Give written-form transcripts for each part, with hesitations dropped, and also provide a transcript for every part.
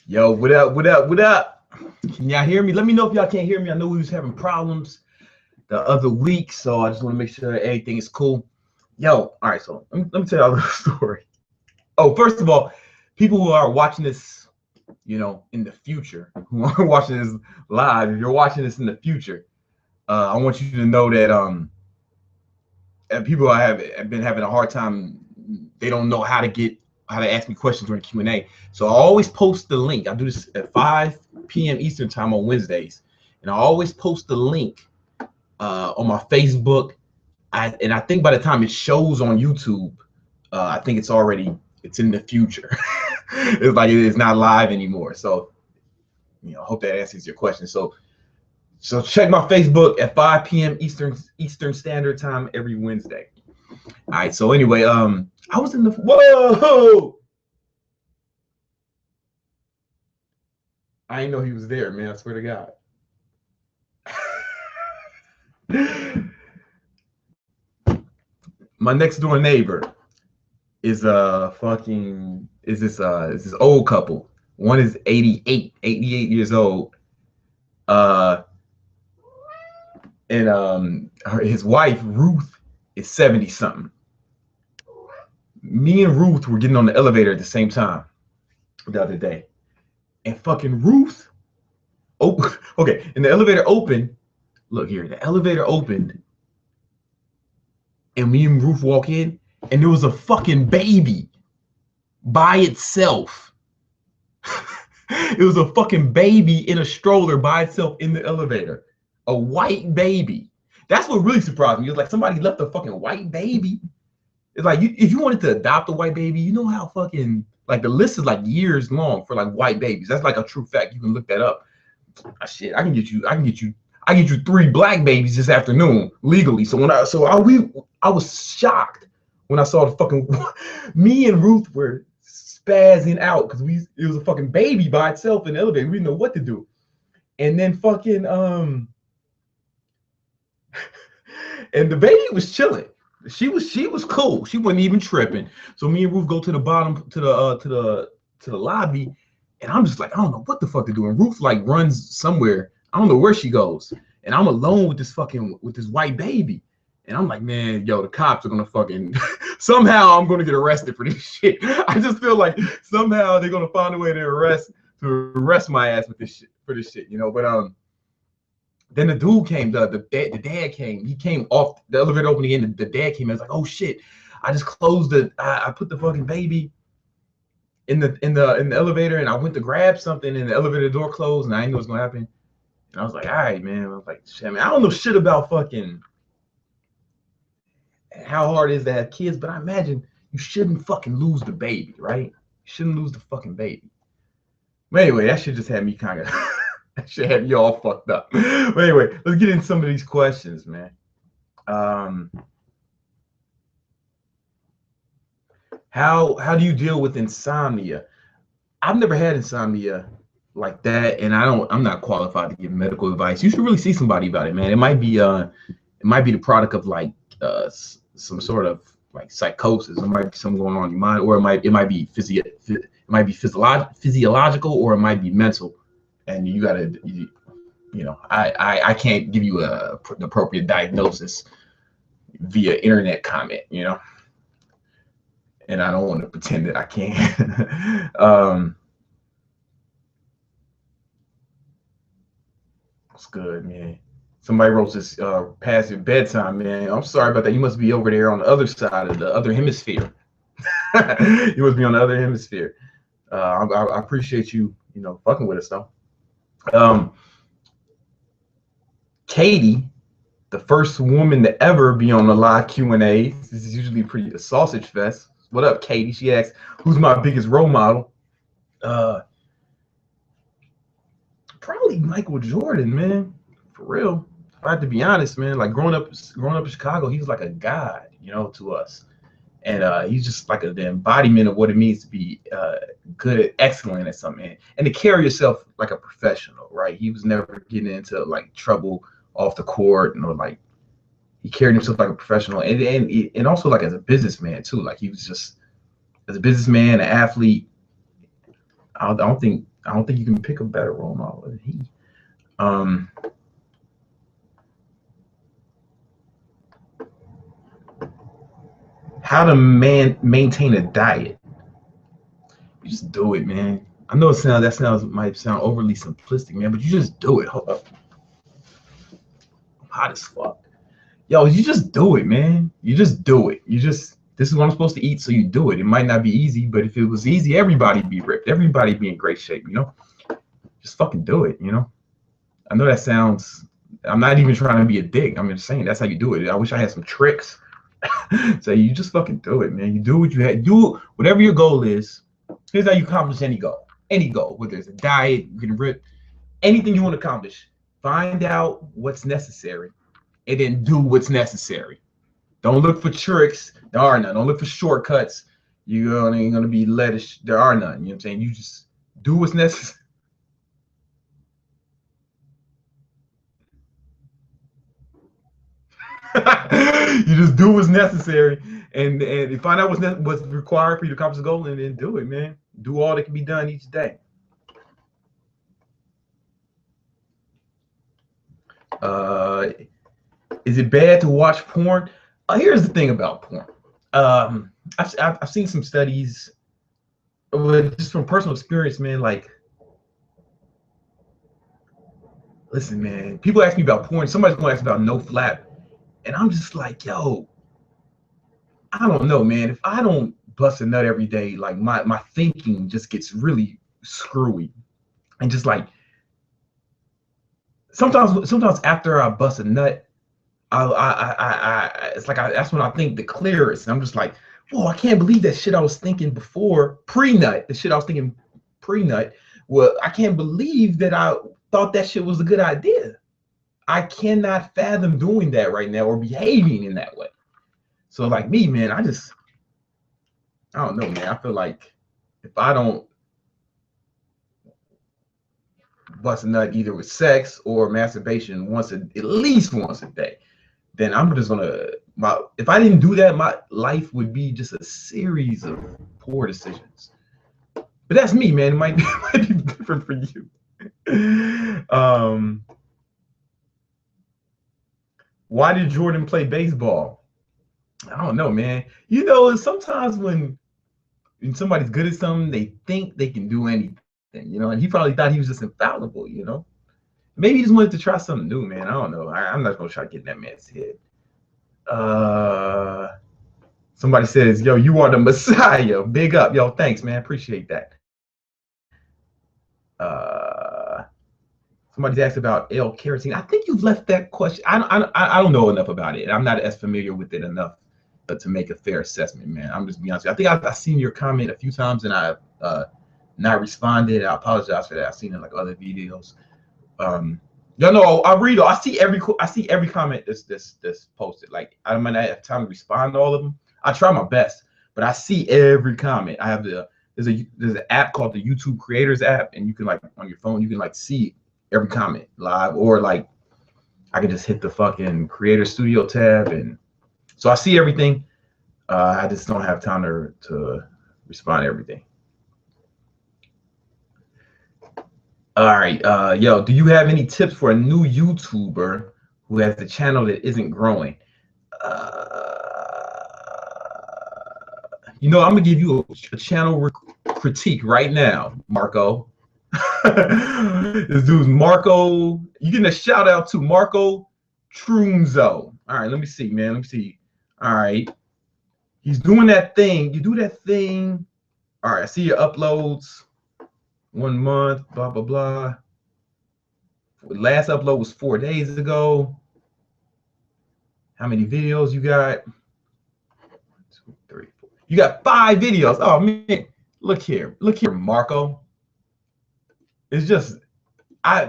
Yo, what up? What up? What up? Can y'all hear me? Let me know if y'all can't hear me. I know we was having problems the other week, so I just want to make sure everything is cool. Yo, all right, so let me tell y'all a little story. Oh, first of all, people who are watching this, in the future, who are watching this live, if you're watching this in the future, I want you to know that people have been having a hard time. They don't know how to ask me questions during Q&A. So I always post the link. I do this at 5 p.m. Eastern time on Wednesdays, and I always post the link on my Facebook. And I think by the time it shows on YouTube, I think it's in the future. It's like it's not live anymore. So, I hope that answers your question. So check my Facebook at 5 p.m. Eastern Standard Time every Wednesday. All right. So anyway, I was in the whoa. I didn't know he was there, man. I swear to God. My next door neighbor is this old couple. One is 88 years old. And his wife Ruth is 70 something. Me and Ruth were getting on the elevator at the same time the other day, and fucking Ruth. Oh, okay. And the elevator opened. Look here, the elevator opened, and me and Ruth walk in, and there was a fucking baby by itself. It was a fucking baby in a stroller by itself in the elevator. A white baby. That's what really surprised me. It was like somebody left a fucking white baby. It's like if you wanted to adopt a white baby, you know how fucking like the list is like years long for like white babies. That's like a true fact. You can look that up. Shit, I can get you 3 black babies this afternoon legally. So I was shocked when I saw the fucking me and Ruth were spazzing out because it was a fucking baby by itself in the elevator. We didn't know what to do. And then fucking and the baby was chilling. She was cool. She wasn't even tripping. So me and Ruth go to the bottom to the lobby, and I'm just like, I don't know what the fuck to do. And Ruth like runs somewhere. I don't know where she goes. And I'm alone with this white baby. And I'm like, man, yo, the cops are gonna fucking somehow I'm gonna get arrested for this shit. I just feel like somehow they're gonna find a way to arrest my ass with this shit for this shit, But then the dude came, the dad came. He came off the elevator opening again. The dad came. I was like, oh shit! I just closed I put the fucking baby in the elevator, and I went to grab something, and the elevator door closed, and I didn't know what's gonna happen. And I was like, all right, man. I was like, shit, man. I don't know shit about fucking how hard it is to have kids, but I imagine you shouldn't fucking lose the baby, right? You shouldn't lose the fucking baby. But anyway, that shit just had me kind of. That shit had you all fucked up. But anyway, let's get into some of these questions, man. How do you deal with insomnia? I've never had insomnia like that, and I'm not qualified to give medical advice. You should really see somebody about it, man. It might be the product of like some sort of like psychosis. There might be something going on in your mind, or it might be physiological, or it might be mental. And you gotta, I can't give you an appropriate diagnosis via internet comment, and I don't want to pretend that I can. It's good, man. Somebody wrote this past your bedtime, man. I'm sorry about that. You must be over there on the other side of the other hemisphere. You must be on the other hemisphere. I appreciate you, fucking with us though. Katie, the first woman to ever be on the live Q&A. This is usually a sausage fest. What up, Katie? She asked, who's my biggest role model? Probably Michael Jordan, man. For real. I have to be honest, man. Like growing up in Chicago, he was like a god, to us. And he's just like the embodiment of what it means to be good, excellent at something, and to carry yourself like a professional, right? He was never getting into like trouble off the court, like he carried himself like a professional, and also like as a businessman too. Like he was just as a businessman, an athlete, I don't think you can pick a better role model than he. How to maintain a diet? You just do it, man. I know that might sound overly simplistic, man, but you just do it. Hold up, I'm hot as fuck. Yo, you just do it, man. You just do it. This is what I'm supposed to eat, so you do it. It might not be easy, but if it was easy, everybody'd be ripped. Everybody'd be in great shape, you know? Just fucking do it, you know? I know that sounds, I'm not even trying to be a dick. I'm just saying that's how you do it. I wish I had some tricks. So you just fucking do it, man. You do what you had. Do whatever your goal is. Here's how you accomplish any goal. Any goal, whether it's a diet, getting ripped, anything you want to accomplish. Find out what's necessary and then do what's necessary. Don't look for tricks. There are none. Don't look for shortcuts. You ain't gonna be led. There are none. You know what I'm saying? You just do what's necessary. You just do what's necessary, and you find out what's required for you to accomplish the goal, and then do it, man. Do all that can be done each day. Is it bad to watch porn? Here's the thing about porn. I've seen some studies, but just from personal experience, man. Like, listen, man. People ask me about porn. Somebody's gonna ask about no flap, and I'm just like, yo, I don't know, man. If I don't bust a nut every day, like my thinking just gets really screwy, and just like sometimes after I bust a nut, it's like that's when I think the clearest. I'm just like, whoa, I can't believe that shit I was thinking before pre-nut. The shit I was thinking pre-nut. Well, I can't believe that I thought that shit was a good idea. I cannot fathom doing that right now or behaving in that way. So like me, man, I don't know, man. I feel like if I don't bust a nut either with sex or masturbation at least once a day, then I'm just gonna if I didn't do that, my life would be just a series of poor decisions. But that's me, man. It might be different for you. Why did Jordan play baseball? I don't know, man. You know, sometimes when somebody's good at something, they think they can do anything, you know, and he probably thought he was just infallible, you know. Maybe he just wanted to try something new, man. I don't know. I'm not gonna try to get in that man's head. Somebody says, yo, you are the Messiah. Big up. Yo, thanks, man. Appreciate that. Somebody's asked about L-carnitine. I think you've left that question. I don't know enough about it. I'm not as familiar with it enough to make a fair assessment, man. I'm just being honest with you. I think I've seen your comment a few times and I've not responded. I apologize for that. I've seen it in like other videos. Y'all know I read. I see every comment that's posted. Like I might not have time to respond to all of them. I try my best, but I see every comment. I have there's an app called the YouTube Creators app, and you can like on your phone you can like see every comment live, or like I can just hit the fucking Creator Studio tab, and so I see everything. I just don't have time to respond to everything. All right, yo, do you have any tips for a new YouTuber who has a channel that isn't growing? You know, I'm gonna give you a channel critique right now, Marco. This dude's Marco. You getting a shout out to Marco Trunzo. All right, let me see, man. Let me see. All right, he's doing that thing. You do that thing. All right, I see your uploads. 1 month, blah, blah, blah. Last upload was 4 days ago. How many videos you got? 1, 2, 3, 4. You got 5 videos. Oh, man. Look here, Marco. It's just,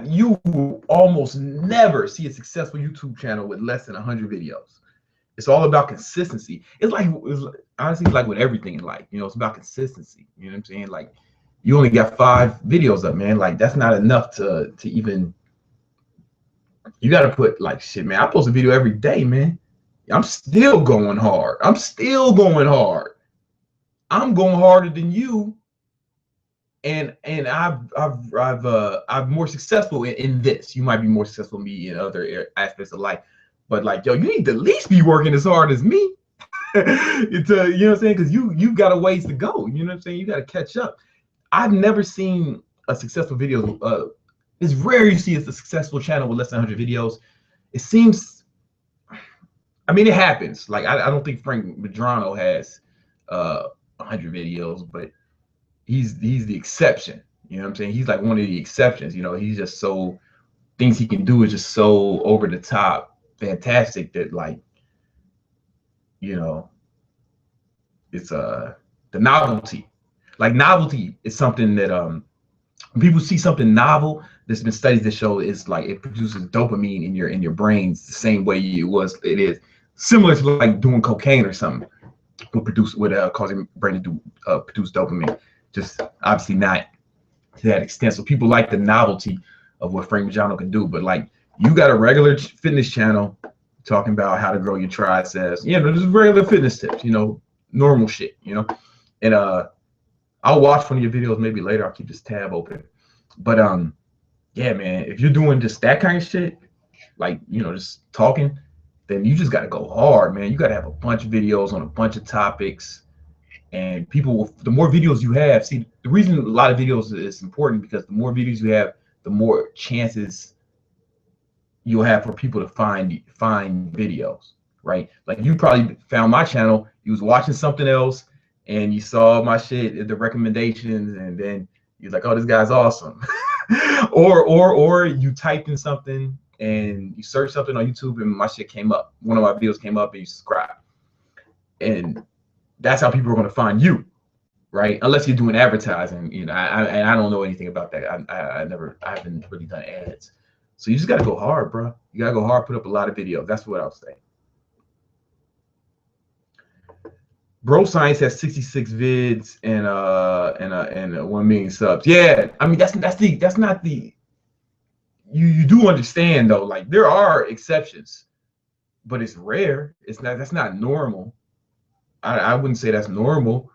you will almost never see a successful YouTube channel with less than 100 videos. It's all about consistency. Honestly, it's like with everything in life, you know, it's about consistency. You know what I'm saying? Like, you only got 5 videos up, man. Like, that's not enough to even, you got to put like, shit, man, I post a video every day, man. I'm still going hard. I'm going harder than you, and I'm more successful in this. You might be more successful than me in other aspects of life, but like, yo, you need to at least be working as hard as me. It's you know what I'm saying? Because you've got a ways to go. You know what I'm saying? You got to catch up. I've never seen a successful video. It's rare you see a successful channel with less than 100 videos. It seems, I mean, it happens. Like, I don't think Frank Medrano has 100 videos, but he's the exception. You know what I'm saying? He's like one of the exceptions. You know, he's just so, things he can do is just so over the top, fantastic that, like, you know, it's the novelty. Like, novelty is something that when people see something novel, there's been studies that show it's like it produces dopamine in your brains the same way it is similar to like doing cocaine or something would cause your brain to produce dopamine. Just obviously not to that extent. So people like the novelty of what Frank Medrano can do, but like, you got a regular fitness channel talking about how to grow your triceps, you know, just regular fitness tips, you know, normal shit, you know. And I'll watch one of your videos maybe later. I'll keep this tab open. But yeah, man, if you're doing just that kind of shit, like, you know, just talking, then you just got to go hard, man. You got to have a bunch of videos on a bunch of topics, and people will, the more videos you have, see, the reason a lot of videos is important because the more videos you have, the more chances you'll have for people to find videos, right? Like, you probably found my channel, you was watching something else, and you saw my shit, the recommendations, and then you're like, oh, this guy's awesome. or you typed in something and you searched something on YouTube and my shit came up. One of my videos came up and you subscribe. And that's how people are going to find you, right? Unless you're doing advertising, you know. I don't know anything about that. I haven't really done ads. So you just got to go hard, bro. You got to go hard, put up a lot of videos. That's what I'll say. Bro Science has 66 vids and 1 million subs. Yeah, I mean, that's not the, you do understand though, like, there are exceptions, but it's rare. That's not normal. I wouldn't say that's normal.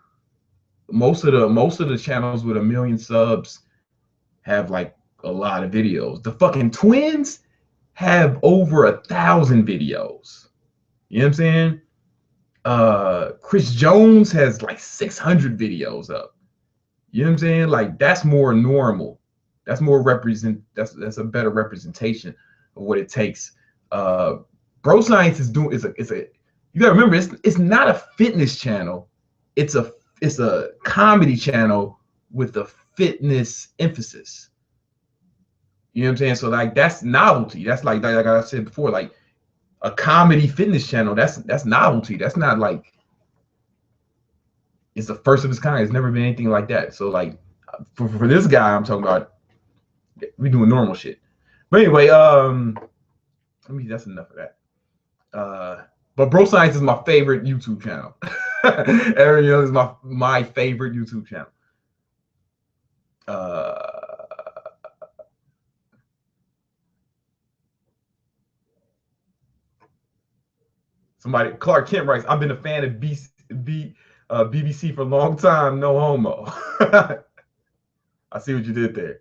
Most of the channels with 1 million subs have like a lot of videos. The fucking twins have over 1,000 videos. You know what I'm saying? Chris Jones has like 600 videos up. You know what I'm saying? Like, that's more normal. That's more that's a better representation of what it takes. Bro Science is doing, you gotta remember, it's not a fitness channel. It's a comedy channel with a fitness emphasis. You know what I'm saying? So like, that's novelty. That's like I said before, like, a comedy fitness channel, that's novelty. That's not like, it's the first of its kind. It's never been anything like that. So like, for this guy I'm talking about, we doing normal shit. But anyway, that's enough of that. But Bro Science is my favorite YouTube channel. Aaron Young is my favorite YouTube channel. Somebody, Clark Kent writes, I've been a fan of BBC for a long time, no homo. I see what you did there.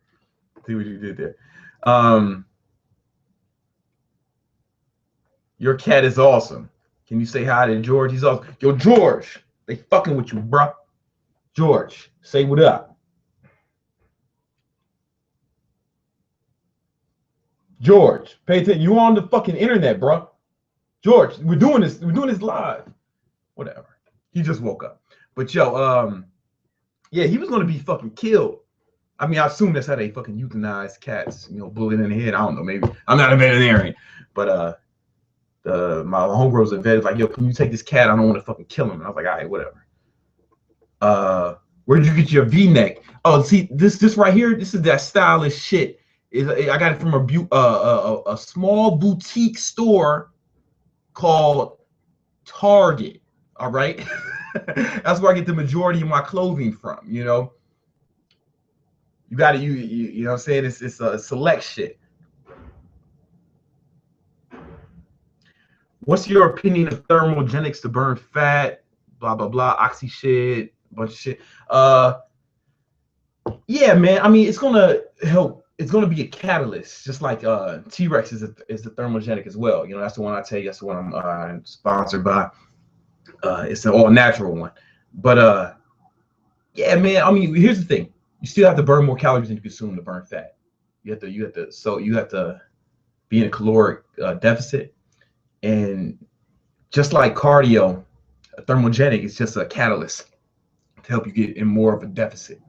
Your cat is awesome. Can you say hi to George? He's awesome. Yo, George, they fucking with you, bro. George, say what up. George, pay attention. You on the fucking internet, bro. George, we're doing this live. Whatever. He just woke up. But yo, yeah, he was gonna be fucking killed. I mean, I assume that's how they fucking euthanize cats, you know, bullet in the head. I don't know, maybe. I'm not a veterinarian, but my homegirl's a vet. Is like, yo, can you take this cat? I don't want to fucking kill him. And I was like, all right, whatever. Where'd you get your V-neck? Oh, see, this right here, this is that stylish shit. I got it from a small boutique store called Target. All right. That's where I get the majority of my clothing from, you know. You got to, you know what I'm saying? It's a select shit. What's your opinion of thermogenics to burn fat? Blah, blah, blah. Oxy shit. a bunch of shit. Yeah, man. I mean, it's gonna help. It's gonna be a catalyst, just like T-Rex is the thermogenic as well. You know, that's the one I tell you. That's the one I'm sponsored by. It's an all natural one, but yeah, man. I mean, here's the thing: you still have to burn more calories than you consume to burn fat. So you have to be in a caloric deficit, and just like cardio, a thermogenic is just a catalyst to help you get in more of a deficit.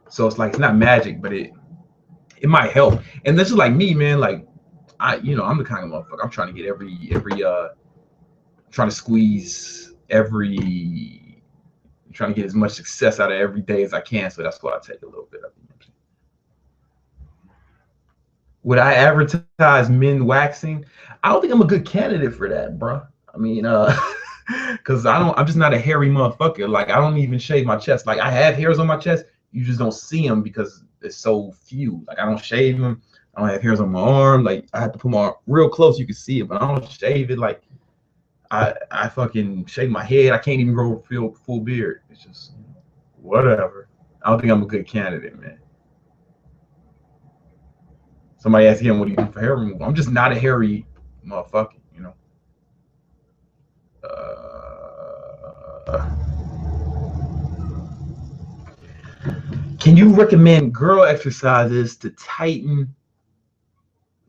So it's like it's not magic, but it might help. And this is like me, man. Like I'm the kind of motherfucker. I'm trying to get every trying to squeeze every trying to get as much success out of every day as I can. So that's why I take a little bit of it. Would I advertise men waxing? I don't think I'm a good candidate for that, bro. I mean, because I'm just not a hairy motherfucker. Like I don't even shave my chest. Like I have hairs on my chest, you just don't see them because it's so few. Like I don't shave them. I don't have hairs on my arm. Like I have to put my arm real close, you can see it, but I don't shave it. Like I fucking shave my head. I can't even grow full beard. It's just whatever. I don't think I'm a good candidate, man. Somebody asked him, what do you do for hair removal? I'm just not a hairy motherfucker, you know. Can you recommend girl exercises to tighten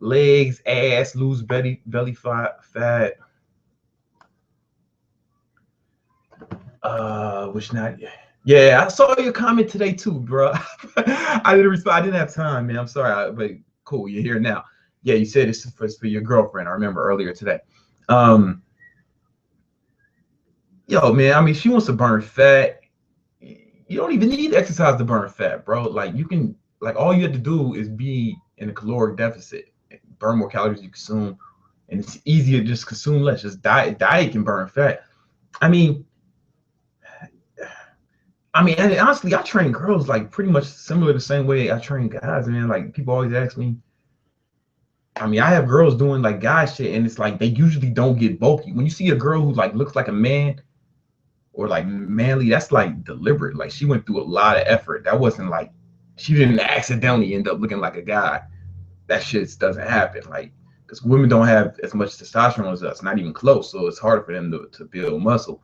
legs, ass, lose belly fat? Which not? Yeah, I saw your comment today too, bro. I didn't respond. I didn't have time, man. I'm sorry, but cool. You're here now. Yeah, you said it's for your girlfriend. I remember earlier today. Yo, man. I mean, she wants to burn fat. You don't even need exercise to burn fat, bro. Like you can, like all you have to do is be in a caloric deficit, burn more calories you consume, and it's easier to just consume less. Just diet can burn fat. I mean, and honestly, I train girls like pretty much similar the same way I train guys, man. Like people always ask me. I mean, I have girls doing like guy shit, and it's like they usually don't get bulky. When you see a girl who like looks like a man or like manly, that's like deliberate. Like she went through a lot of effort. That wasn't like she didn't accidentally end up looking like a guy. That shit doesn't happen. Like because women don't have as much testosterone as us, not even close. So it's harder for them to build muscle,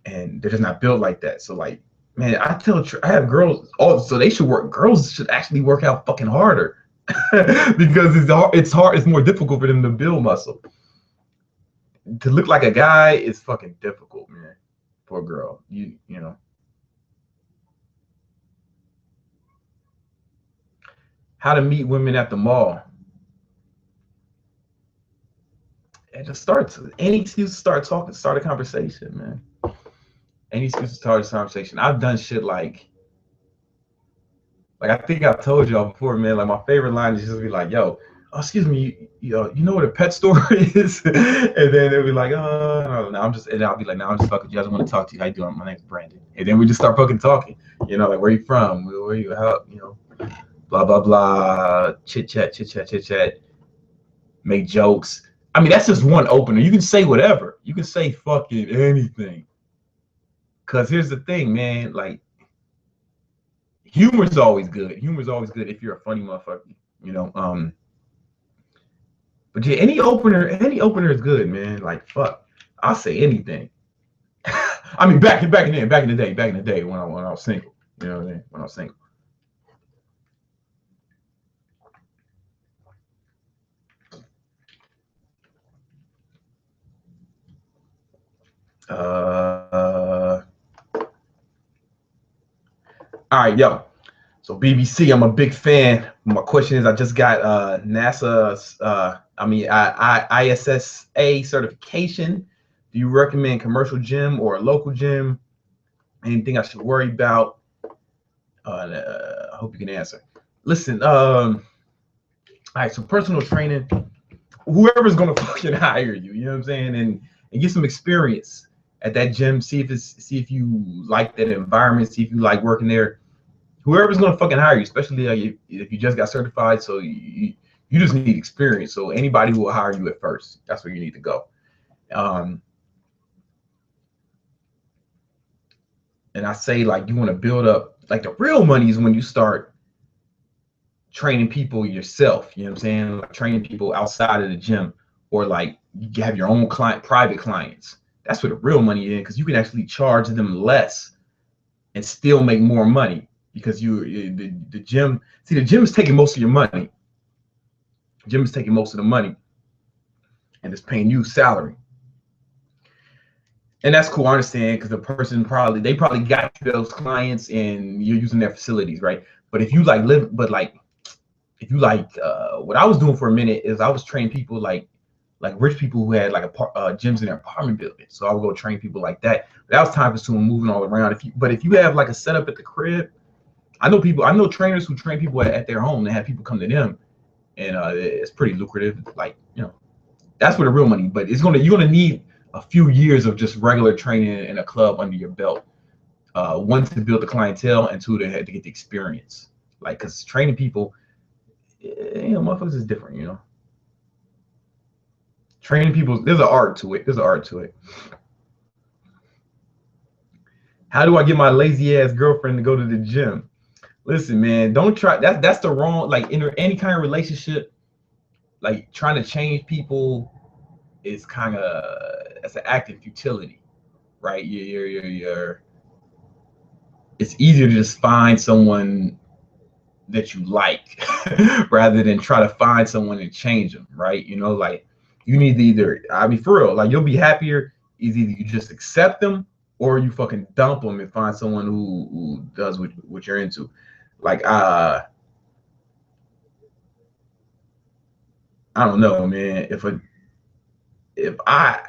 and they're just not built like that. So like, man, I have girls. Oh, so they should work. Girls should actually work out fucking harder because it's hard. It's more difficult for them to build muscle. To look like a guy is fucking difficult, man. For a girl, you know. How to meet women at the mall. And just starts any excuse to start a conversation, man. Any excuse to start a conversation. I've done shit like I think I've told y'all before, man. Like my favorite line is just be like, "Yo, oh, excuse me, you know what a pet store is?" And then they'll be like, "Oh, no, I'm just," and I'll be like, "No, I'm just fucking. You guys want to talk to you? How you doing? My name's Brandon." And then we just start fucking talking. You know, like where you from? Where you? How? You know, blah blah blah. Chit chat. Make jokes. I mean, that's just one opener. You can say whatever. You can say fucking anything. Cause here's the thing, man. Like, humor is always good. Humor is always good if you're a funny motherfucker. You know. But yeah, any opener is good, man. Like, fuck, I'll say anything. I mean, back in the day when I was single. You know what I mean? When I was single. All right, yo. So BBC, I'm a big fan. My question is, I just got NASA's, ISSA certification. Do you recommend commercial gym or a local gym? Anything I should worry about? I hope you can answer. Listen, all right. So personal training, whoever's gonna fucking hire you, you know what I'm saying, and get some experience at that gym. See if you like that environment. See if you like working there. Whoever's gonna fucking hire you, especially if you just got certified, so you just need experience. So anybody who will hire you at first, that's where you need to go. And And I say, like, you want to build up, like, the real money is when you start training people yourself. You know what I'm saying? Like training people outside of the gym, or like you have your own private clients. That's where the real money is, because you can actually charge them less and still make more money, because the gym. See, the gym is taking most of your money. The gym is taking most of the money, and it's paying you salary. And that's cool, I understand, because the person they probably got those clients and you're using their facilities, right? But if you like if you like, what I was doing for a minute is I was training people like rich people who had like gyms in their apartment buildings. So I would go train people like that. But that was time consuming, moving all around. But if you have like a setup at the crib, I know trainers who train people at their home. They have people come to them, and it's pretty lucrative. Like, that's where the real money. But you're gonna need a few years of just regular training in a club under your belt. One, to build the clientele, and two, to get the experience. Like, because training people, motherfuckers is different. Training people, there's an art to it. How do I get my lazy ass girlfriend to go to the gym? Listen, man, don't try. That's the wrong. Like, in any kind of relationship, like trying to change people is kind of, that's an act of futility, right? It's easier to just find someone that you like rather than try to find someone and change them, right? Like, you need to either, I mean, for real, like, you'll be happier is either you just accept them or you fucking dump them and find someone who does what you're into. Like, I don't know, man. If I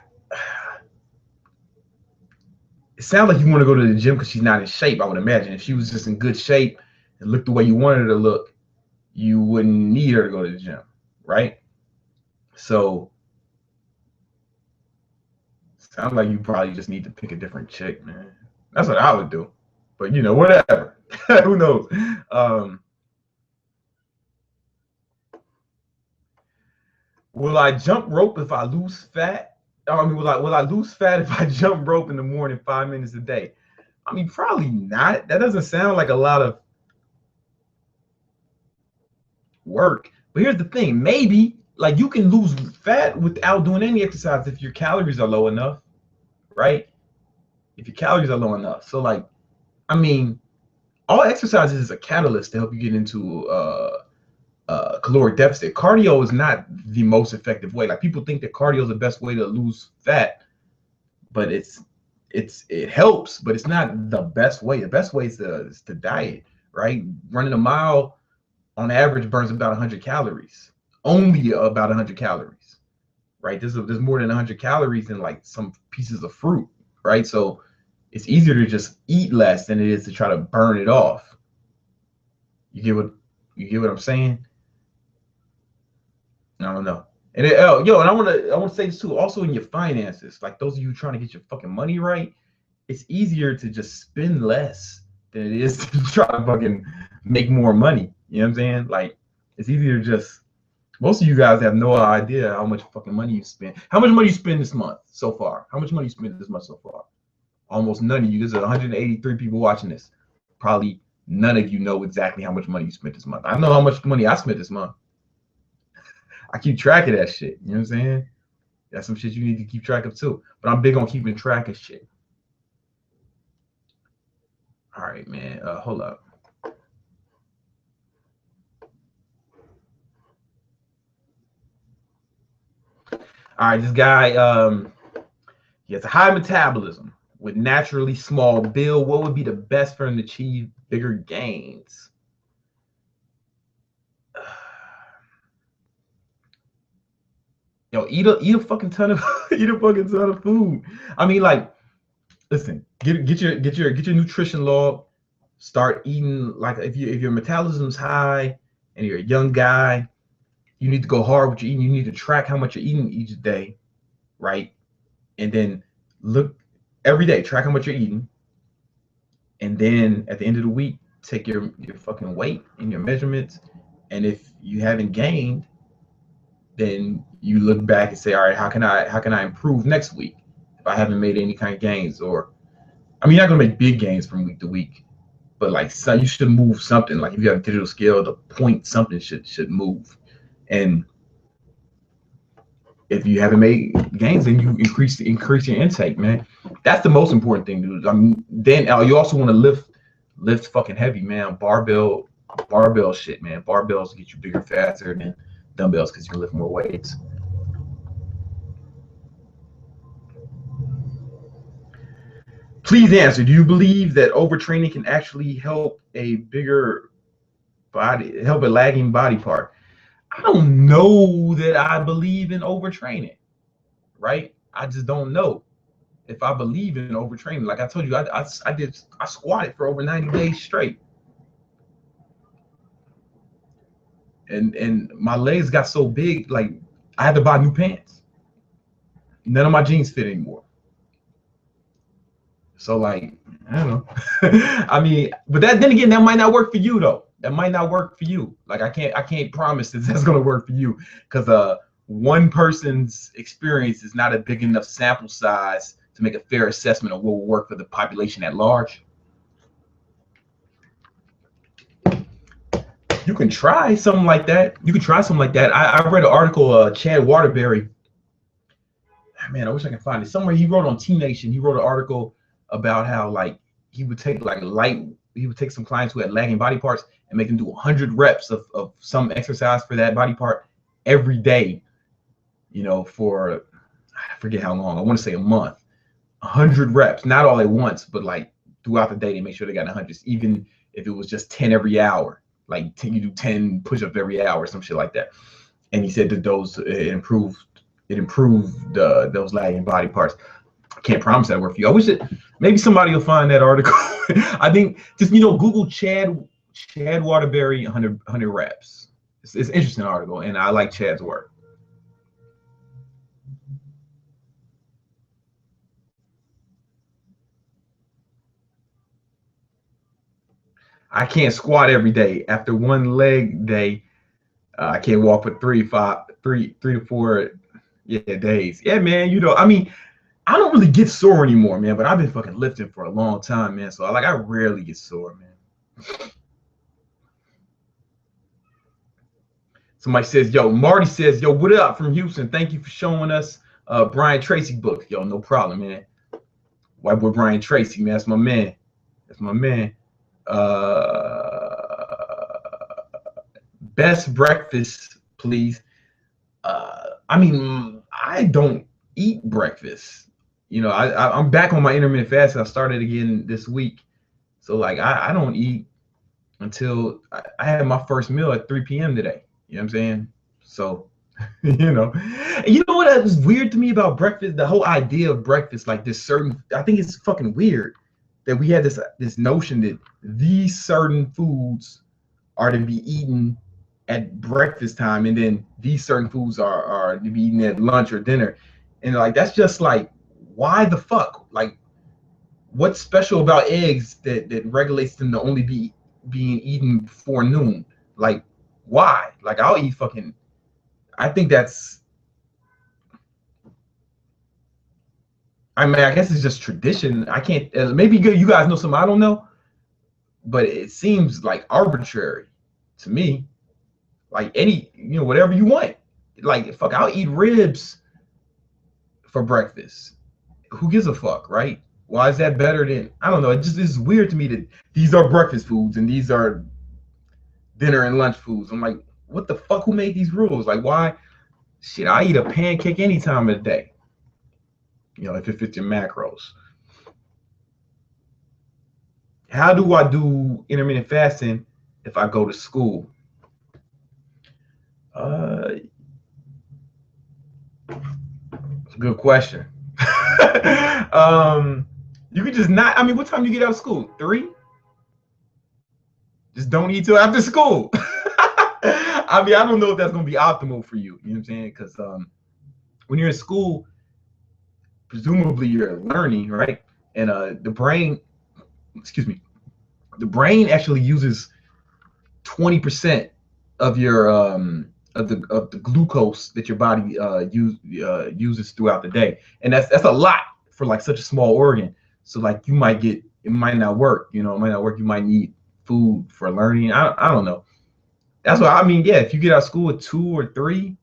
it sounds like you want to go to the gym because she's not in shape. I would imagine if she was just in good shape and looked the way you wanted her to look, you wouldn't need her to go to the gym, right? So sounds like you probably just need to pick a different chick, man. That's what I would do. But whatever. Who knows? Will I jump rope if I lose fat? I mean, will I lose fat if I jump rope in the morning 5 minutes a day? I mean, probably not. That doesn't sound like a lot of work. But here's the thing, maybe, like, you can lose fat without doing any exercise if your calories are low enough, right? If your calories are low enough. So, like, I mean, all exercise is a catalyst to help you get into caloric deficit. Cardio is not the most effective way. Like, people think that cardio is the best way to lose fat, but it helps, but it's not the best way. The best way is to diet, right? Running a mile on average burns about 100 calories, only about 100 calories, right? There's more than 100 calories in like some pieces of fruit, right? So it's easier to just eat less than it is to try to burn it off. You get what I'm saying? I don't know. And and I want to say this too. Also, in your finances, like those of you trying to get your fucking money right, it's easier to just spend less than it is to try to fucking make more money. You know what I'm saying? Like, it's easier to just. Most of you guys have no idea how much fucking money you spend. How much money you spend this month so far? How much money you spent this month so far? Almost none of you. There's 183 people watching this. Probably none of you know exactly how much money you spent this month. I know how much money I spent this month. I keep track of that shit. You know what I'm saying? That's some shit you need to keep track of too. But I'm big on keeping track of shit. All right, man. Hold up. All right, this guy, he has a high metabolism with naturally small build. What would be the best for him to achieve bigger gains? Yo, eat a fucking ton of food. I mean, like, listen, get your nutrition log. Start eating, like, if your metabolism's high and you're a young guy, you need to go hard with your eating. You need to track how much you're eating each day, right? And then look every day, track how much you're eating. And then at the end of the week, take your fucking weight and your measurements. And if you haven't gained, then you look back and say, all right, how can I improve next week if I haven't made any kind of gains? Or I mean, you're not gonna make big gains from week to week, but like so you should move something. Like if you have a digital scale, the point something should move. And if you haven't made gains, then you increase your intake, man. That's the most important thing, dude. I mean, then you also want to lift fucking heavy, man. Barbell shit, man. Barbells get you bigger faster than dumbbells because you can lift more weights. Please answer. Do you believe that overtraining can actually help a lagging body part? I don't know that I believe in overtraining, right? I just don't know if I believe in overtraining. Like I told you, I squatted for over 90 days straight. And my legs got so big, like I had to buy new pants. None of my jeans fit anymore. So like, I don't know. I mean, but then again, that might not work for you though. That might not work for you. Like I can't promise that that's gonna work for you because one person's experience is not a big enough sample size to make a fair assessment of what will work for the population at large. You can try something like that. I read an article, Chad Waterbury. Man, I wish I could find it somewhere. He wrote on T Nation. He wrote an article about how like he would take some clients who had lagging body parts and make them do 100 reps of some exercise for that body part every day, you know, for I forget how long. I want to say a month. 100 reps, not all at once, but like throughout the day, they make sure they got 100, even if it was just 10 every hour. Like you do 10 push-ups every hour, some shit like that. And he said that it improved those lagging body parts. I can't promise that work for you. I wish that maybe somebody will find that article. I think just Google Chad Waterbury 100 reps. It's an interesting article, and I like Chad's work. I can't squat every day. After one leg day, I can't walk for three to four days. Yeah, man. I mean, I don't really get sore anymore, man. But I've been fucking lifting for a long time, man. So I rarely get sore, man. Somebody says, yo, Marty says, yo, what up from Houston? Thank you for showing us Brian Tracy book. Yo, no problem, man. White boy Brian Tracy, man. That's my man. Best breakfast, please. I mean, I don't eat breakfast. I'm back on my intermittent fast. I started again this week. So like I don't eat until I had my first meal at 3 p.m. today. You know what I'm saying? So, you know what was weird to me about breakfast? The whole idea of breakfast, like I think it's fucking weird that we had this notion that these certain foods are to be eaten at breakfast time, and then these certain foods are to be eaten at lunch or dinner. And like that's just like, why the fuck? Like, what's special about eggs that regulates them to only be being eaten before noon? Like, why? Like, I'll eat fucking. I think that's. I mean, I guess it's just tradition. I can't. Maybe you guys know something I don't know, but it seems like arbitrary to me. Like whatever you want. Like, fuck, I'll eat ribs for breakfast. Who gives a fuck, right? Why is that better than, I don't know. It just is weird to me that these are breakfast foods and these are dinner and lunch foods. I'm like, what the fuck? Who made these rules? Like, why? Shit, I eat a pancake any time of the day. If it fits your macros. How do I do intermittent fasting if I go to school? It's a good question. You could just not. I mean, what time do you get out of school? 3? Just don't eat till after school. I mean, I don't know if that's gonna be optimal for you. You know what I'm saying? Because when you're in school, presumably you're learning, right? And the brain actually uses 20% of your of the glucose that your body uses throughout the day, and that's a lot for like such a small organ. So like you might get, it might not work, you know, it might not work. You might need food for learning. I don't know. That's what I mean. Yeah, if you get out of school at 2 or 3,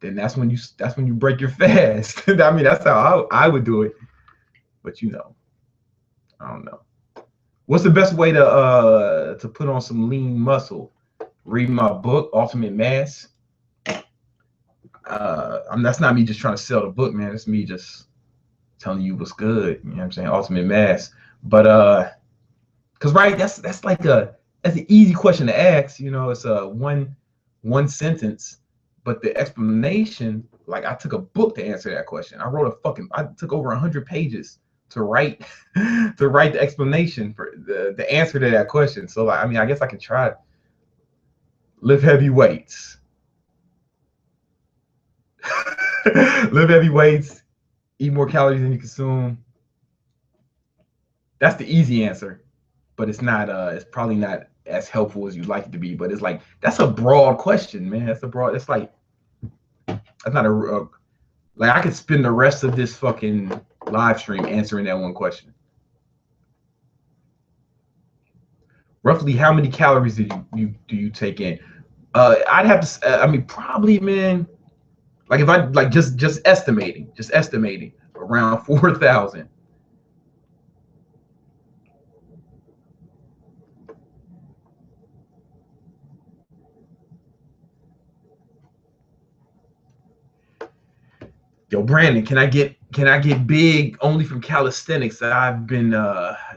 then that's when you break your fast. I mean, that's how I would do it. But you know, I don't know. What's the best way to put on some lean muscle? Read my book, Ultimate Mass. That's not me just trying to sell the book, man. It's me just telling you what's good. You know what I'm saying? Ultimate Mass. But cause right, that's an easy question to ask. You know, it's a one sentence, but the explanation, like I took a book to answer that question. I took over 100 pages to write the explanation for the answer to that question. So like, I mean, I guess I could try it. Lift heavy weights. Lift heavy weights, eat more calories than you consume. That's the easy answer, but it's not it's probably not as helpful as you'd like it to be. But it's like, that's a broad question, man. It's like, that's not like I could spend the rest of this fucking live stream answering that one question. Roughly how many calories do you take in? I'd have to, I mean, probably, man, like if I like just estimating around 4,000. Yo, Brandon, can I get big only from calisthenics? I've been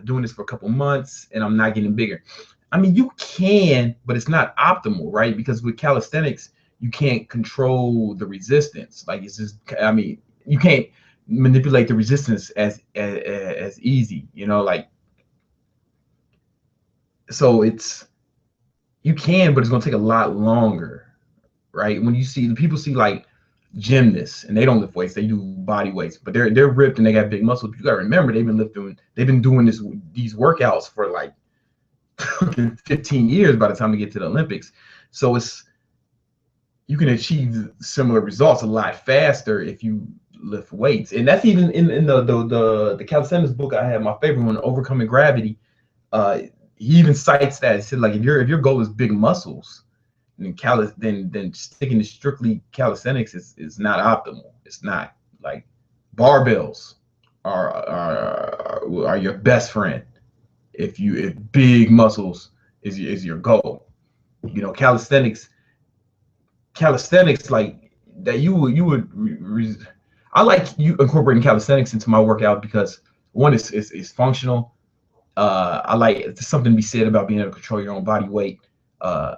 doing this for a couple months and I'm not getting bigger. I mean, you can, but it's not optimal, right? Because with calisthenics, you can't control the resistance. Like it's just, I mean, you can't manipulate the resistance as easy, you know, like, so you can, but it's gonna take a lot longer, right? When you see the people see like gymnasts and they don't lift weights, they do body weights, but they're ripped and they got big muscles. You gotta remember they've been doing these workouts for like 15 years by the time they get to the Olympics. So you can achieve similar results a lot faster if you lift weights. And that's even in the calisthenics book I have, my favorite one, Overcoming Gravity. He even cites that. He said like if your goal is big muscles, then sticking to strictly calisthenics is not optimal. It's not. Like barbells are your best friend if big muscles is your goal. You know, calisthenics like that you would I like you incorporating calisthenics into my workout because one is functional. I like, there's something to be said about being able to control your own body weight. I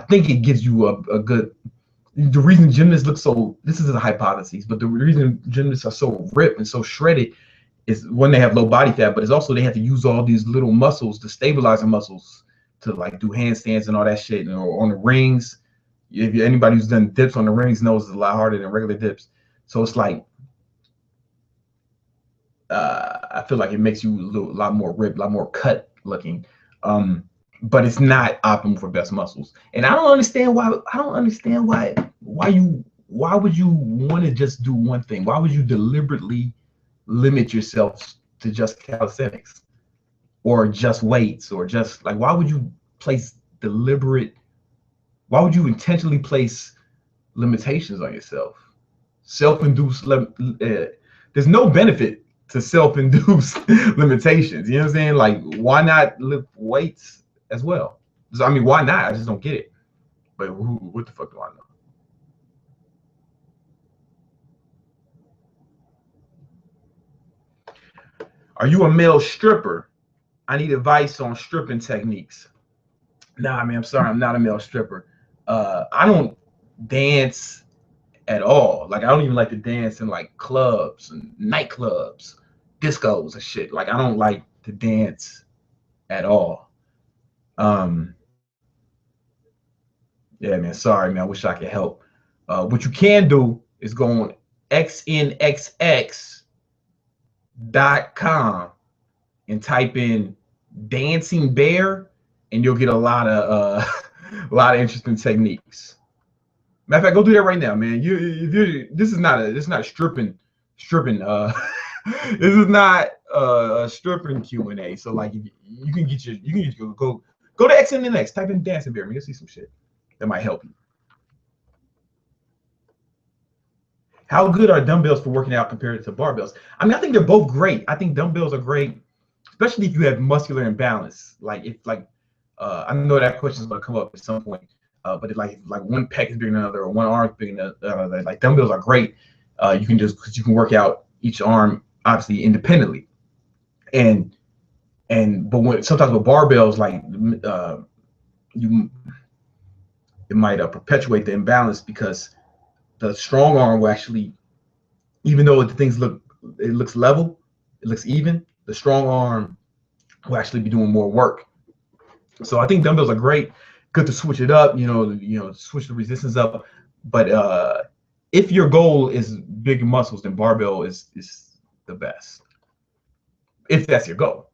think it gives you a good, the reason gymnasts look so, this is a hypothesis, but the reason gymnasts are so ripped and so shredded is when they have low body fat, but it's also they have to use all these little muscles to stabilize the muscles to like do handstands and all that shit. And on the rings, if anybody who's done dips on the rings knows it's a lot harder than regular dips. So it's like, I feel like it makes you a lot more ripped, a lot more cut looking. But it's not optimal for best muscles. And I don't understand why would you want to just do one thing? Why would you deliberately limit yourself to just calisthenics or just weights or just like, why would you intentionally place limitations on yourself? Self-induced, there's no benefit to self-induced limitations. You know what I'm saying? Like, why not lift weights as well? So, I mean, why not? I just don't get it. But what the fuck do I know? Are you a male stripper? I need advice on stripping techniques. Nah, man, I'm sorry, I'm not a male stripper. I don't dance at all. Like, I don't even like to dance in like clubs and nightclubs, discos and shit. Like, I don't like to dance at all. Yeah, man, sorry, man. I wish I could help. What you can do is go on xnxx.com and type in dancing bear, and you'll get a lot of a lot of interesting techniques. Matter of fact, go do that right now, man. This is not stripping. This is not a stripping Q&A. So like you can get your go to XNNX, type in dancing bear, man. You'll see some shit that might help you. How good are dumbbells for working out compared to barbells? I mean, I think they're both great. I think dumbbells are great, especially if you have muscular imbalance. Like if I know that question is gonna come up at some point. But if like one pec is bigger than another or one arm is bigger than another, like dumbbells are great. You can work out each arm obviously independently. But when sometimes with barbells, like it might perpetuate the imbalance because the strong arm will actually, even though it looks level, it looks even, the strong arm will actually be doing more work. So I think dumbbells are great, good to switch it up, switch the resistance up. But if your goal is big muscles, then barbell is the best, if that's your goal.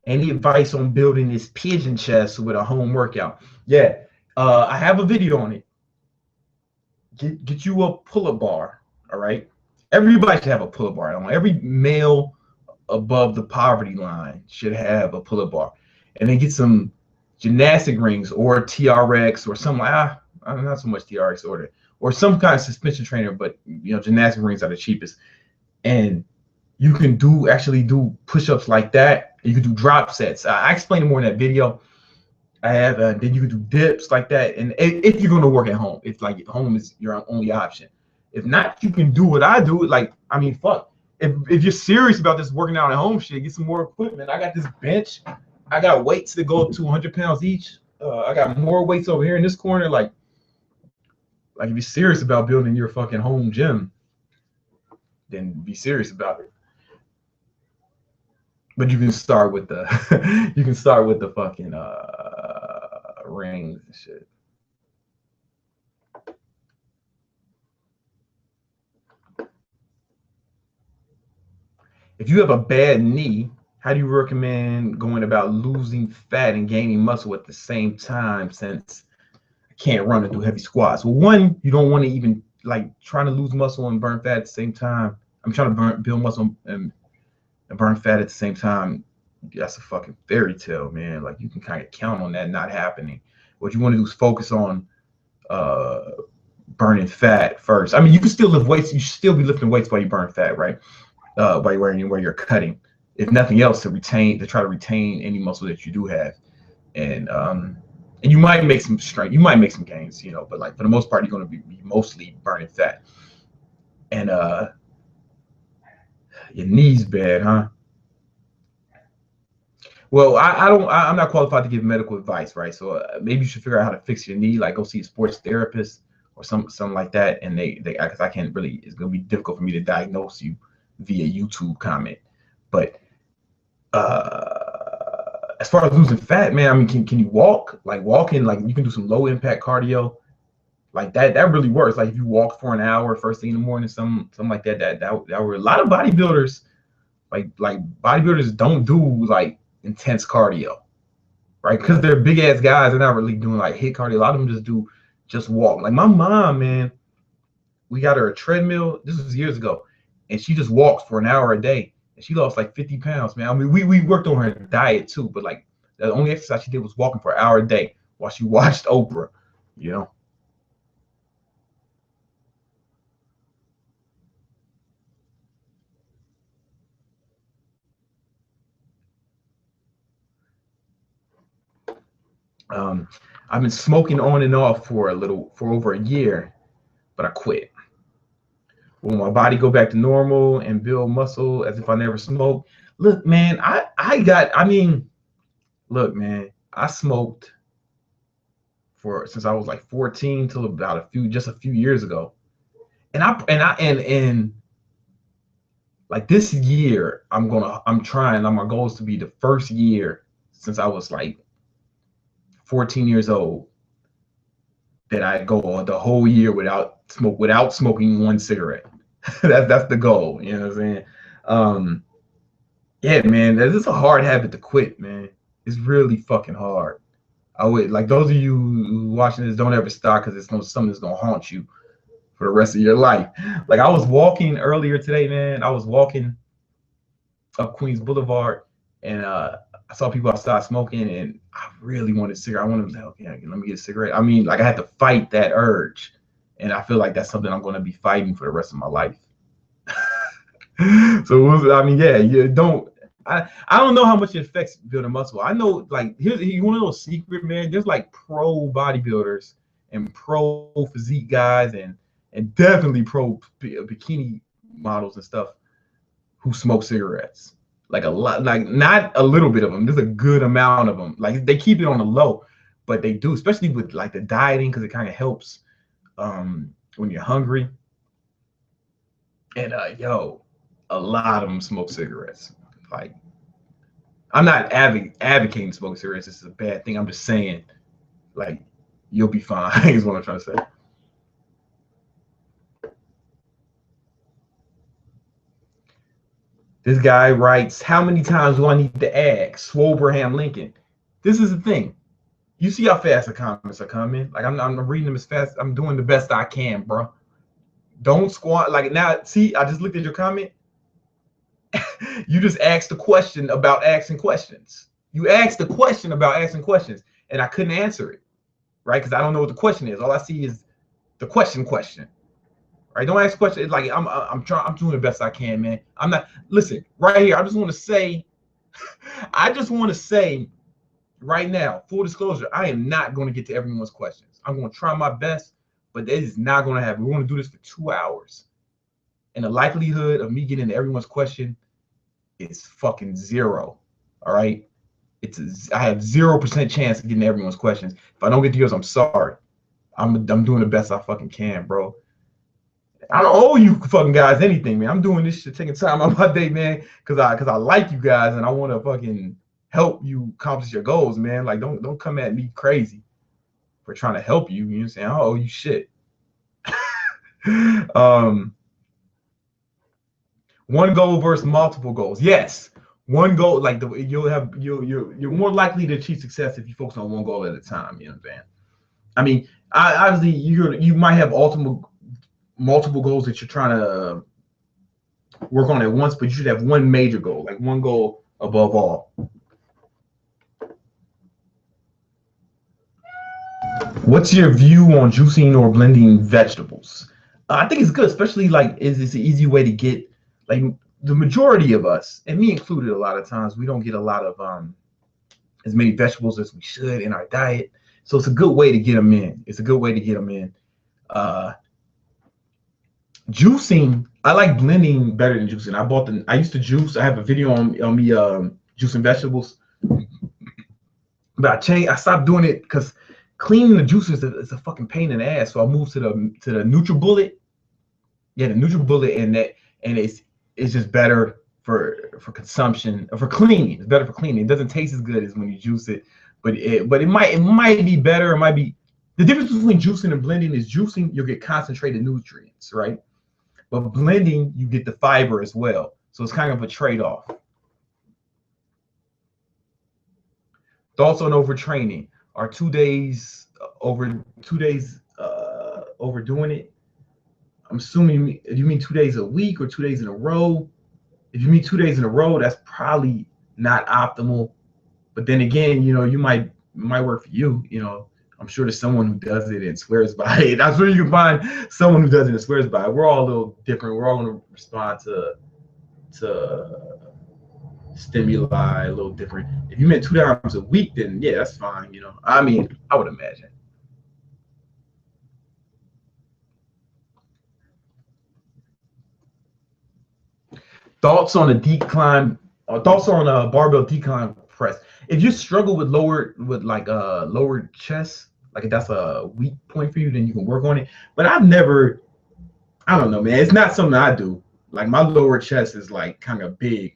Any advice on building this pigeon chest with a home workout? Yeah, I have a video on it. Get you a pull-up bar, all right? Everybody should have a pull-up bar. Every male above the poverty line should have a pull-up bar. And then get some gymnastic rings or TRX or something like not so much TRX or some kind of suspension trainer, but gymnastic rings are the cheapest. And you can actually do push-ups like that. You can do drop sets. I explained it more in that video. I have, then you can do dips like that. And if you're going to work at home, if like home is your only option. If not, you can do what I do. Like, I mean, fuck. If you're serious about this working out at home shit, get some more equipment. I got this bench. I got weights that go up to 100 pounds each. I got more weights over here in this corner. Like if you're serious about building your fucking home gym, then be serious about it. But you can start with the fucking rings and shit. If you have a bad knee, how do you recommend going about losing fat and gaining muscle at the same time, since I can't run and do heavy squats? Well, one, you don't want to even like trying to lose muscle and burn fat at the same time. I'm trying to build muscle and burn fat at the same time. That's a fucking fairy tale, man. Like you can kind of count on that not happening. What you want to do is focus on burning fat first. I mean, you can still lift weights. You should still be lifting weights while you burn fat, right? Where you're cutting, if nothing else, to try to retain any muscle that you do have, and you might make some strength, you might make some gains, but like for the most part, you're going to be mostly burning fat. And your knee's bad, huh? Well, I'm not qualified to give medical advice, right? So maybe you should figure out how to fix your knee, like go see a sports therapist or something like that. And because I can't really, it's going to be difficult for me to diagnose you via YouTube comment. But as far as losing fat, man, I mean, can you walk? Like walking, like you can do some low impact cardio, like that really works. Like if you walk for an hour first thing in the morning, something like that. That were a lot of bodybuilders, like bodybuilders don't do like intense cardio, right? Because they're big ass guys. They're not really doing like HIIT cardio. A lot of them just walk. Like my mom, man, we got her a treadmill. This was years ago. And she just walks for an hour a day, and she lost like 50 pounds, man. I mean, we worked on her diet too, but like the only exercise she did was walking for an hour a day while she watched Oprah, I've been smoking on and off for over a year, but I quit. Will my body go back to normal and build muscle as if I never smoked? Look, man, look, man, I smoked since I was like 14 till about a few years ago. And like this year, my goal is to be the first year since I was like 14 years old that I go the whole year without smoking one cigarette. That's the goal. You know what I'm saying? Yeah, man, this is a hard habit to quit, man. It's really fucking hard. I would like those of you who watching this, don't ever stop because it's something that's gonna haunt you for the rest of your life. Like I was walking earlier today, man. I was walking up Queens Boulevard, and I saw people outside smoking, and I really wanted a cigarette. I wanted to, okay, let me get a cigarette. I mean, like I had to fight that urge, and I feel like that's something I'm going to be fighting for the rest of my life. So I mean, yeah, you don't. I don't know how much it affects building muscle. I know, like, here's you want to know a secret, man. There's like pro bodybuilders and pro physique guys, and definitely pro bikini models and stuff who smoke cigarettes. Like a lot, like not a little bit of them. There's a good amount of them. Like they keep it on the low, but they do, especially with like the dieting, because it kind of helps when you're hungry. And yo, a lot of them smoke cigarettes. Like I'm not advocating smoking cigarettes. This is a bad thing. I'm just saying, like, you'll be fine. Is what I'm trying to say. This guy writes, how many times do I need to ask Swobraham Lincoln? This is the thing. You see how fast the comments are coming. Like I'm reading them as fast. I'm doing the best I can, bro. Don't squat. Like now, see, I just looked at your comment. You just asked a question about asking questions. You asked a question about asking questions, and I couldn't answer it, right? Because I don't know what the question is. All I see is the question. Right? Don't ask questions. It's like I'm trying. I'm doing the best I can, man. I'm not. Listen, right here. I just want to say. I just want to say right now, full disclosure, I am not going to get to everyone's questions. I'm going to try my best, but it is not going to happen. We're going to do this for 2 hours. And the likelihood of me getting to everyone's question is fucking zero. All right. I have 0% chance of getting to everyone's questions. If I don't get to yours, I'm sorry. I'm doing the best I fucking can, bro. I don't owe you fucking guys anything, man. I'm doing this shit, taking time out of my day, man, because I like you guys and I want to fucking help you accomplish your goals, man. Like don't come at me crazy for trying to help you. You know what I'm saying? I owe you shit. One goal versus multiple goals. Yes. One goal, like you're more likely to achieve success if you focus on one goal at a time. You know what I'm saying? I mean, obviously you might have multiple goals that you're trying to work on at once, but you should have one major goal, like one goal above all. What's your view on juicing or blending vegetables? I think it's good, especially like it's an easy way to get like the majority of us, and me included, a lot of times we don't get a lot of as many vegetables as we should in our diet. So it's a good way to get them in. It's a good way to get them in. Juicing, I like blending better than juicing. I used to juice. I have a video on me juicing vegetables, but I stopped doing it because cleaning the juices is a fucking pain in the ass. So I moved to the NutriBullet. Yeah, the NutriBullet, and it's just better for consumption, for cleaning. It's better for cleaning. It doesn't taste as good as when you juice it, but it might be better. It might be the difference between juicing and blending is juicing you'll get concentrated nutrients, right? But blending you get the fiber as well. So it's kind of a trade-off. Thoughts on overtraining? Are 2 days overdoing it? I'm assuming you mean 2 days a week or 2 days in a row. If you mean 2 days in a row, that's probably not optimal. But then again, you might work for you. I'm sure there's someone who does it and swears by it. I'm sure you can find someone who does it and swears by it. We're all a little different. We're all going to respond to stimuli a little different. If you meant 2 times a week, then yeah, that's fine. I mean, I would imagine. Thoughts on a decline? Thoughts on a barbell decline press? If you struggle with lower chest, like if that's a weak point for you, then you can work on it. But I don't know, man. It's not something I do. Like my lower chest is like kind of big,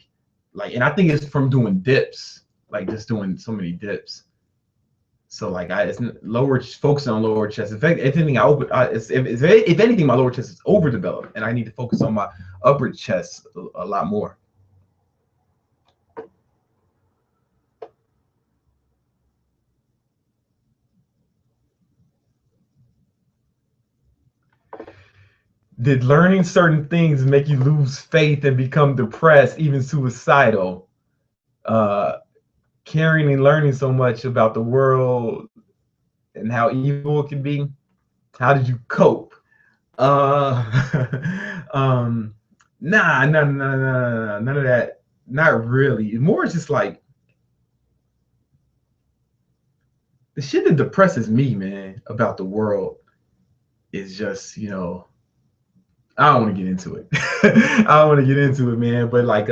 like, and I think it's from doing dips, like just doing so many dips. So like it's focusing on lower chest. If anything, if anything, my lower chest is overdeveloped, and I need to focus on my upper chest a lot more. Did learning certain things make you lose faith and become depressed, even suicidal? Caring and learning so much about the world and how evil it can be. How did you cope? Um, none of that. Not really. More just like the shit that depresses me, man, about the world is just, I don't want to get into it. I don't want to get into it, man. But like,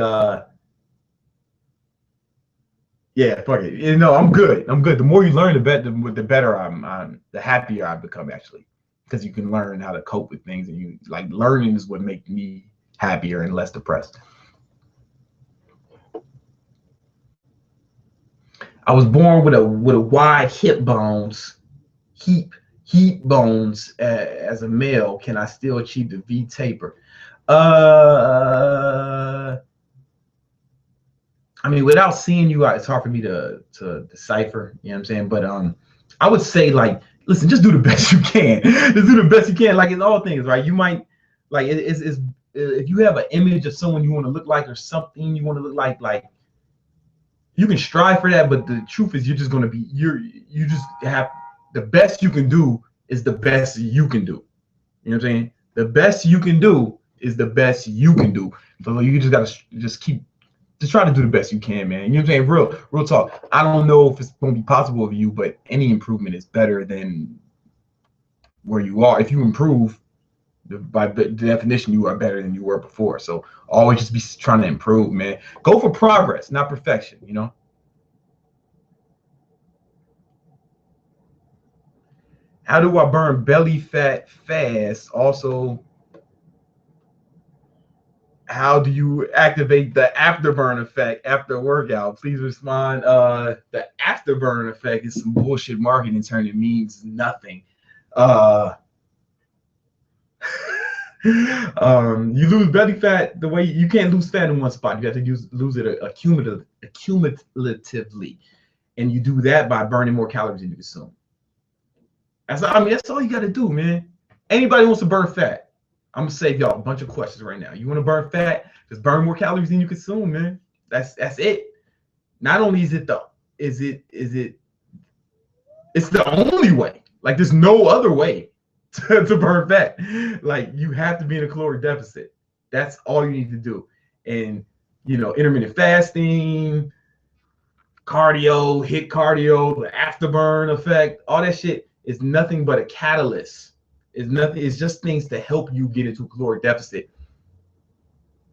yeah, fuck it. I'm good. I'm good. The more you learn, the better the happier I become actually, because you can learn how to cope with things, and you like learning is what makes me happier and less depressed. I was born with a wide hip bones as a male. Can I still achieve the V taper? I mean, without seeing you, it's hard for me to decipher. You know what I'm saying? But I would say like, listen, just do the best you can. Just do the best you can. Like in all things, right? You might like it's if you have an image of someone you want to look like or something you want to look like you can strive for that. But the truth is, you're just gonna be you just have the best you can do is the best you can do. You know what I'm saying? The best you can do is the best you can do. So you just gotta just try to do the best you can, man. You know what I'm saying? Real talk. I don't know if it's gonna be possible of you, but any improvement is better than where you are. If you improve, by the definition, you are better than you were before. So always just be trying to improve, man. Go for progress, not perfection. How do I burn belly fat fast? Also, how do you activate the afterburn effect after a workout? Please respond. The afterburn effect is some bullshit marketing term. It means nothing. Uh, you lose belly fat the way you can't lose fat in one spot. You have to lose it accumulatively, and you do that by burning more calories than you consume. That's all you got to do, man. Anybody wants to burn fat, I'm gonna save y'all a bunch of questions right now. You want to burn fat? Just burn more calories than you consume, man. That's it. Not only is it it's the only way. Like there's no other way to burn fat. Like you have to be in a caloric deficit. That's all you need to do. And intermittent fasting, cardio, HIIT cardio, the afterburn effect, all that shit is nothing but a catalyst. It's just things to help you get into a caloric deficit.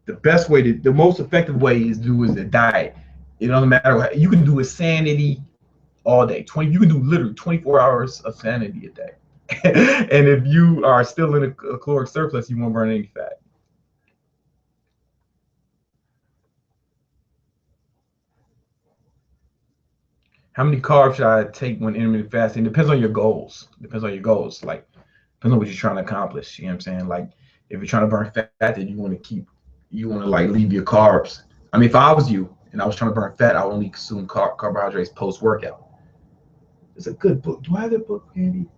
The most effective way is the diet. It doesn't matter what you can do is sanity all day. You can do literally 24 hours of sanity a day. And if you are still in a caloric surplus, you won't burn any fat. How many carbs should I take when intermittent fasting? Depends on your goals. Like, depends on what you're trying to accomplish. You know what I'm saying? Like, if you're trying to burn fat, then you want to like leave your carbs. I mean, if I was you and I was trying to burn fat, I would only consume carbohydrates post workout. It's a good book. Do I have that book, Andy?